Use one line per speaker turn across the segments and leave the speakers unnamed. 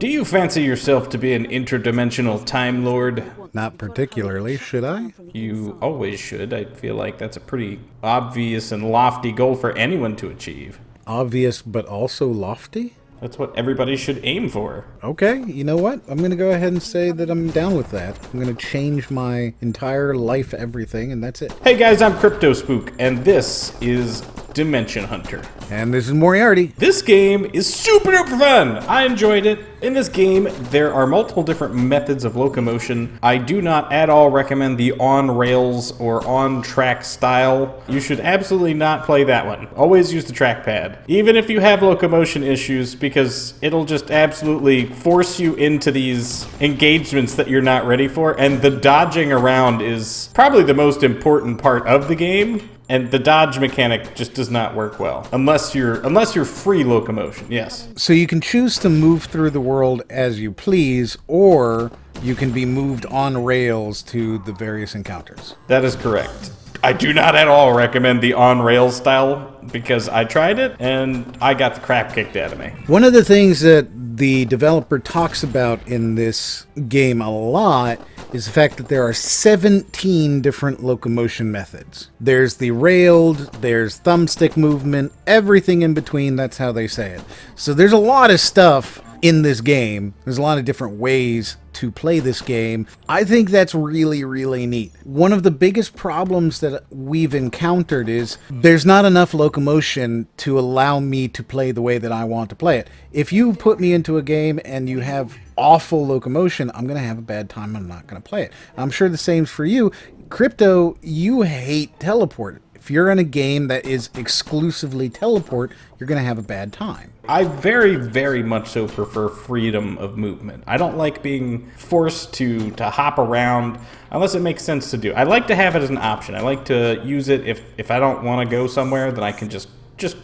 Do you fancy yourself to be an interdimensional Time Lord?
Not particularly, should I?
You always should. I feel like that's a pretty obvious and lofty goal for anyone to achieve.
Obvious, but also lofty?
That's what everybody should aim for.
Okay, you know what? I'm going to go ahead and say that I'm down with that. I'm going to change my entire life, everything, and that's it.
Hey guys, I'm Crypto Spook, and this is Dimension Hunter.
And this is Moriarty.
This game is super duper fun! I enjoyed it. In this game, there are multiple different methods of locomotion. I do not at all recommend the on-rails or on-track style. You should absolutely not play that one. Always use the trackpad. Even if you have locomotion issues, because it'll just absolutely force you into these engagements that you're not ready for, and the dodging around is probably the most important part of the game. And the dodge mechanic just does not work well unless you're free locomotion. Yes.
So you can choose to move through the world as you please, or you can be moved on rails to the various encounters.
That is correct. I do not at all recommend the on-rails style because I tried it and I got the crap kicked out of me.
One of the things that the developer talks about in this game a lot is the fact that there are 17 different locomotion methods. There's the railed, there's thumbstick movement, everything in between, that's how they say it. So there's a lot of stuff in this game. There's a lot of different ways to play this game. I think that's really, really neat. One of the biggest problems that we've encountered is there's not enough locomotion to allow me to play the way that I want to play it. If you put me into a game and you have awful locomotion, I'm going to have a bad time. I'm not going to play it. I'm sure the same's for you. Crypto, you hate teleport. If you're in a game that is exclusively teleport, you're going to have a bad time.
I very, very much so prefer freedom of movement. I don't like being forced to hop around unless it makes sense to do. I like to have it as an option. I like to use it if I don't want to go somewhere, then I can just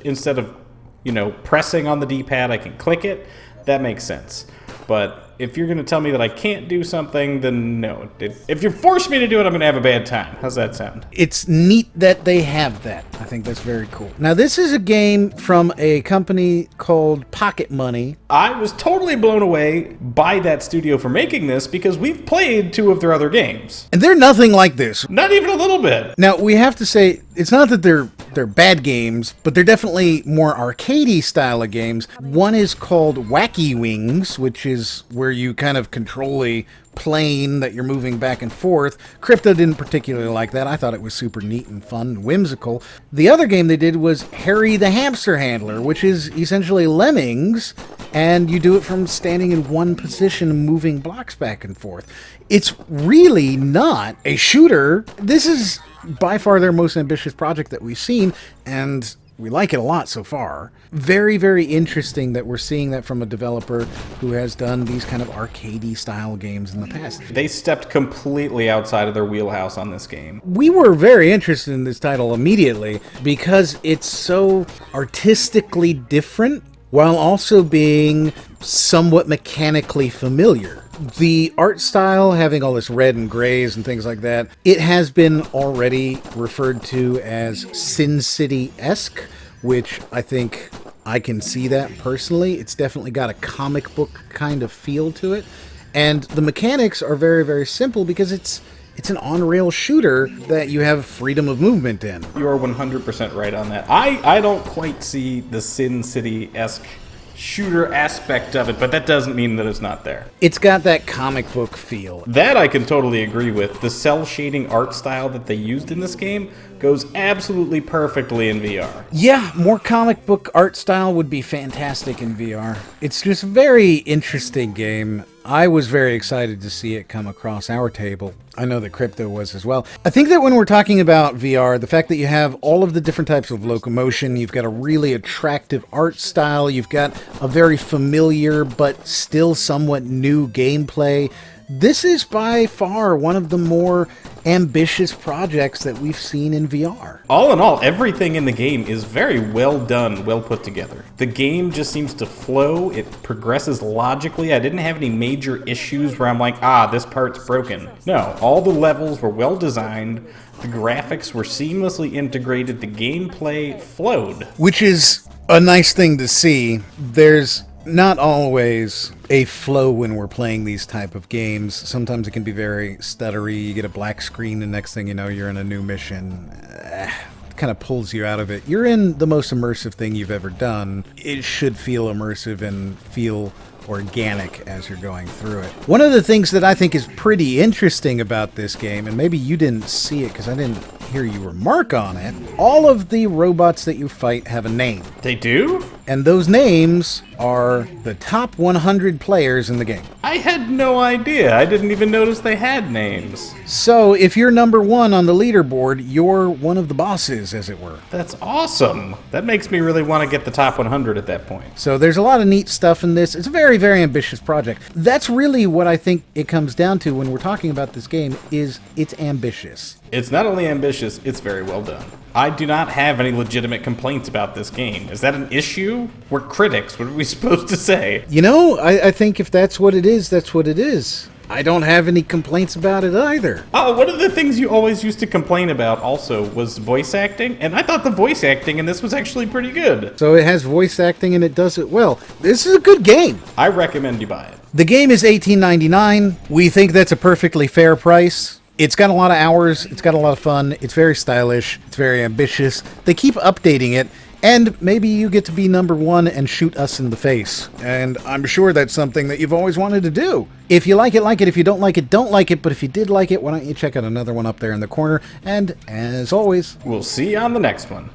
instead of, pressing on the D-pad, I can click it. That makes sense. But if you're going to tell me that I can't do something, then no. If you force me to do it, I'm going to have a bad time. How's that sound?
It's neat that they have that. I think that's very cool. Now, this is a game from a company called Pocket Money.
I was totally blown away by that studio for making this because we've played 2 of their other games.
And they're nothing like this.
Not even a little bit.
Now, we have to say, it's not that they're bad games, but they're definitely more arcadey style of games. One is called Wacky Wings, which is where you kind of control a plane that you're moving back and forth. Crypto didn't particularly like that. I thought it was super neat and fun and whimsical. The other game they did was Harry the Hamster Handler, which is essentially Lemmings, and you do it from standing in one position and moving blocks back and forth. It's really not a shooter. This is by far their most ambitious project that we've seen, and we like it a lot so far. Very, very interesting that we're seeing that from a developer who has done these kind of arcadey style games in the past.
They stepped completely outside of their wheelhouse on this game.
We were very interested in this title immediately because it's so artistically different while also being somewhat mechanically familiar. The art style, having all this red and grays and things like that, it has been already referred to as Sin City-esque, which I think I can see that personally. It's definitely got a comic book kind of feel to it. And the mechanics are very, very simple because it's an on-rail shooter that you have freedom of movement in.
You are 100% right on that. I don't quite see the Sin City-esque shooter aspect of it, but that doesn't mean that it's not there.
It's got that comic book feel.
That I can totally agree with. The cell shading art style that they used in this game goes absolutely perfectly in VR.
Yeah, more comic book art style would be fantastic in VR. It's just a very interesting game. I was very excited to see it come across our table. I know that Crypto was as well. I think that when we're talking about VR, the fact that you have all of the different types of locomotion, you've got a really attractive art style, you've got a very familiar but still somewhat new gameplay. This is by far one of the more ambitious projects that we've seen in VR.
All in all, everything in the game is very well done, well put together. The game just seems to flow, it progresses logically. I didn't have any major issues where I'm like, this part's broken. No, all the levels were well designed, the graphics were seamlessly integrated, the gameplay flowed.
Which is a nice thing to see. There's not always a flow when we're playing these type of games. Sometimes it can be very stuttery. You get a black screen, and next thing you know, you're in a new mission. Kind of pulls you out of it. You're in the most immersive thing you've ever done. It should feel immersive and feel organic as you're going through it. One of the things that I think is pretty interesting about this game, and maybe you didn't see it because I didn't hear you remark on it, all of the robots that you fight have a name.
They do?
And those names are the top 100 players in the game.
I had no idea. I didn't even notice they had names.
So if you're number one on the leaderboard, you're one of the bosses, as it were.
That's awesome. That makes me really want to get the top 100 at that point.
So there's a lot of neat stuff in this. It's a very, very ambitious project. That's really what I think it comes down to when we're talking about this game, is it's ambitious.
It's not only ambitious, it's very well done. I do not have any legitimate complaints about this game. Is that an issue? We're critics. What are we supposed to say?
You know, I think if that's what it is, that's what it is. I don't have any complaints about it either.
Oh, one of the things you always used to complain about also was voice acting, and I thought the voice acting in this was actually pretty good.
So it has voice acting and it does it well. This is a good game.
I recommend you buy it.
The game is $18.99. We think that's a perfectly fair price. It's got a lot of hours. It's got a lot of fun. It's very stylish. It's very ambitious. They keep updating it. And maybe you get to be number one and shoot us in the face. And I'm sure that's something that you've always wanted to do. If you like it, like it. If you don't like it, don't like it. But if you did like it, why don't you check out another one up there in the corner. And as always,
we'll see you on the next one.